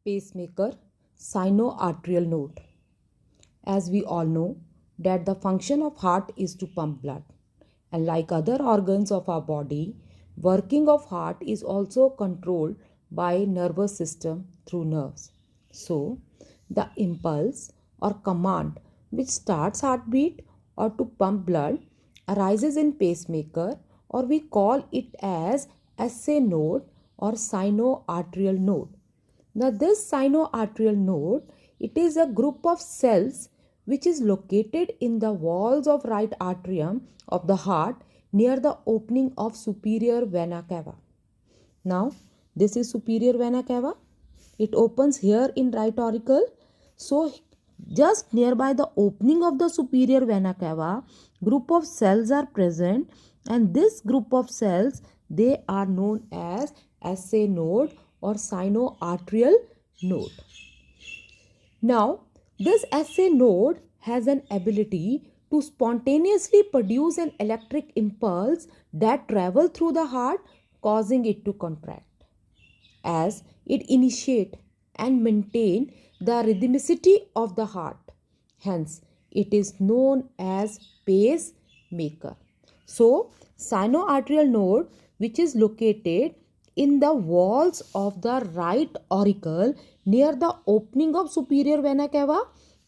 Pacemaker, sinoatrial node. As we all know that the function of heart is to pump blood, and like other organs of our body, working of heart is also controlled by nervous system through nerves. So the impulse or command which starts heartbeat or to pump blood arises in pacemaker, or we call it as SA node or sinoatrial node. Now this sinoatrial node, it is a group of cells which is located in the walls of right atrium of the heart near the opening of superior vena cava. Now this is superior vena cava. It opens here in right auricle. So just nearby the opening of the superior vena cava, group of cells are present, and this group of cells, they are known as SA node or sinoatrial node. Now this SA node has an ability to spontaneously produce an electric impulse that travels through the heart, causing it to contract, as it initiate and maintain the rhythmicity of the heart. Hence, it is known as pacemaker. So, sinoatrial node, which is located in the walls of the right auricle near the opening of superior vena cava,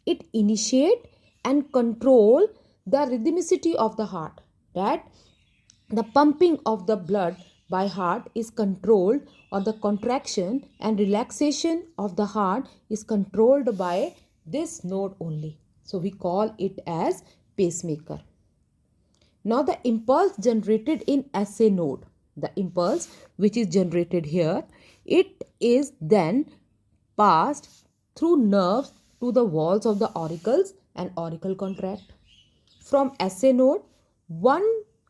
it initiate and control the rhythmicity of the heart, that the pumping of the blood by heart is controlled, or the contraction and relaxation of the heart is controlled by this node only. So we call it as pacemaker. Now the impulse generated in SA node, the impulse which is generated here, it is then passed through nerves to the walls of the auricles and auricle contract. From SA node, one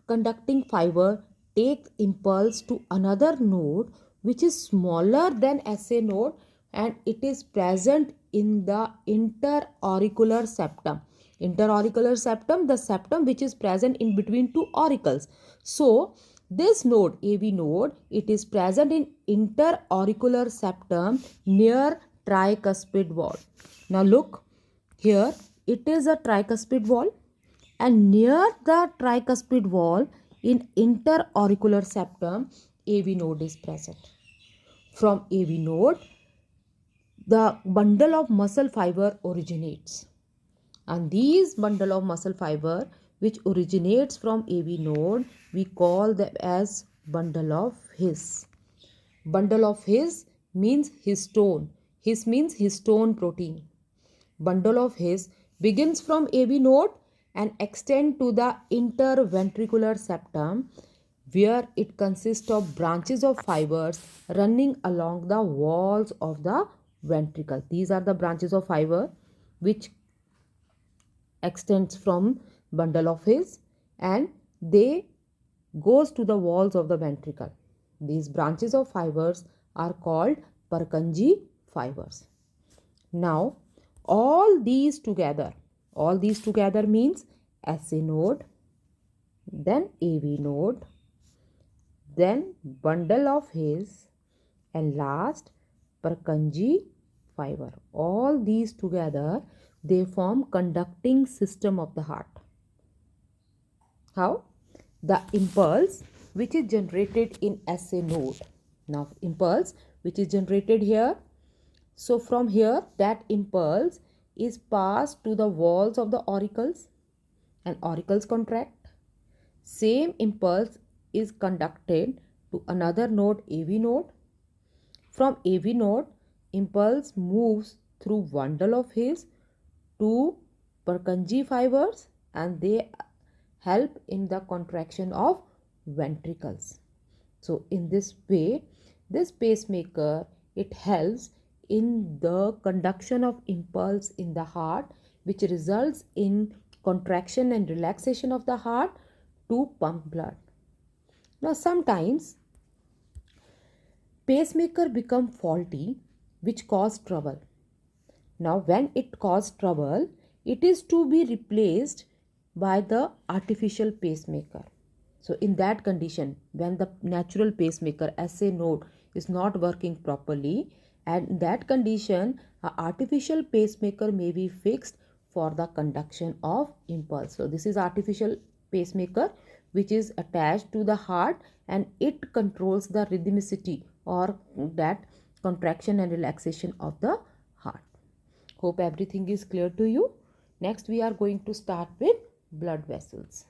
conducting fiber takes impulse to another node which is smaller than SA node, and it is present in the interauricular septum. Interauricular septum, the septum which is present in between two auricles. So this node, AV node, it is present in interauricular septum near tricuspid wall. Now look here, it is a tricuspid wall, and near the tricuspid wall in interauricular septum, AV node is present. From AV node, the bundle of muscle fiber originates, and these bundle of muscle fiber which originates from AV node, we call them as bundle of His. Bundle of His means histone. His means histone protein. Bundle of His begins from AV node and extend to the interventricular septum, where it consists of branches of fibers running along the walls of the ventricle. These are the branches of fiber which extends from bundle of His, and they goes to the walls of the ventricle. These branches of fibers are called Purkinje fibers. Now all these together means SA node, then AV node, then bundle of His, and last Purkinje fiber. All these together, they form conducting system of the heart. How? The impulse which is generated in SA node. Now impulse which is generated here. So from here, that impulse is passed to the walls of the auricles, and auricles contract. Same impulse is conducted to another node, AV node. From AV node, impulse moves through bundle of His to Purkinje fibers, and they help in the contraction of ventricles. So in this way, this pacemaker, it helps in the conduction of impulse in the heart, which results in contraction and relaxation of the heart to pump blood. Now sometimes pacemaker become faulty, which cause trouble. Now when it causes trouble, it is to be replaced by the artificial pacemaker. So in that condition, when the natural pacemaker SA node is not working properly, And in that condition, a artificial pacemaker may be fixed for the conduction of impulse. So this is artificial pacemaker which is attached to the heart, and it controls the rhythmicity or that contraction and relaxation of the heart. Hope everything is clear to you. Next we are going to start with blood vessels.